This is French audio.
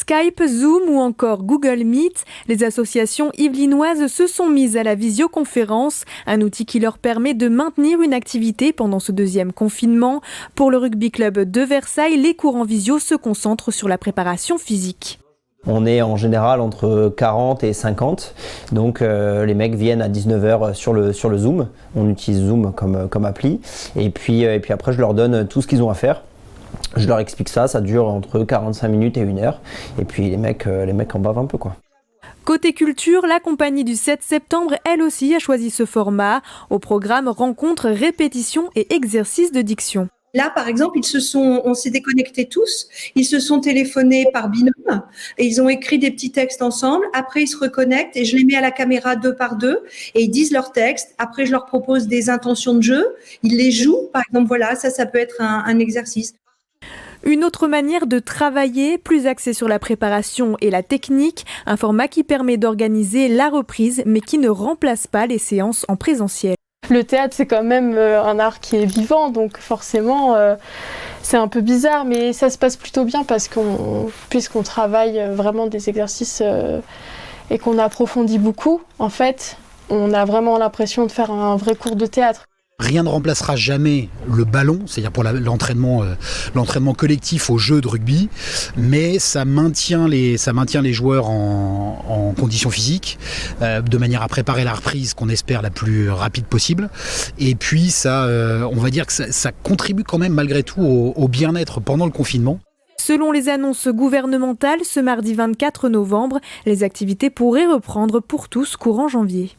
Skype, Zoom ou encore Google Meet, les associations yvelinoises se sont mises à la visioconférence, un outil qui leur permet de maintenir une activité pendant ce deuxième confinement. Pour le rugby club de Versailles, les cours en visio se concentrent sur la préparation physique. On est en général entre 40 et 50, donc les mecs viennent à 19h sur le Zoom. On utilise Zoom comme appli, et puis après je leur donne tout ce qu'ils ont à faire. Je leur explique ça dure entre 45 minutes et 1 heure, et puis les mecs en bavent un peu, quoi. Côté culture, la compagnie du 7 septembre, elle aussi, a choisi ce format. Au programme, rencontres, répétitions et exercices de diction. Là, par exemple, on s'est déconnectés tous, ils se sont téléphonés par binôme et ils ont écrit des petits textes ensemble. Après, ils se reconnectent et je les mets à la caméra 2 par 2 et ils disent leurs textes. Après, je leur propose des intentions de jeu. Ils les jouent. Par exemple, voilà, ça peut être un exercice. Une autre manière de travailler, plus axée sur la préparation et la technique, un format qui permet d'organiser la reprise mais qui ne remplace pas les séances en présentiel. Le théâtre, c'est quand même un art qui est vivant, donc forcément, c'est un peu bizarre, mais ça se passe plutôt bien puisqu'on travaille vraiment des exercices et qu'on approfondit beaucoup, en fait, on a vraiment l'impression de faire un vrai cours de théâtre. Rien ne remplacera jamais le ballon, c'est-à-dire pour l'entraînement collectif au jeu de rugby, mais ça maintient les joueurs en condition physique, de manière à préparer la reprise qu'on espère la plus rapide possible. Et puis ça, on va dire que ça contribue quand même malgré tout au bien-être pendant le confinement. Selon les annonces gouvernementales, ce mardi 24 novembre, les activités pourraient reprendre pour tous courant janvier.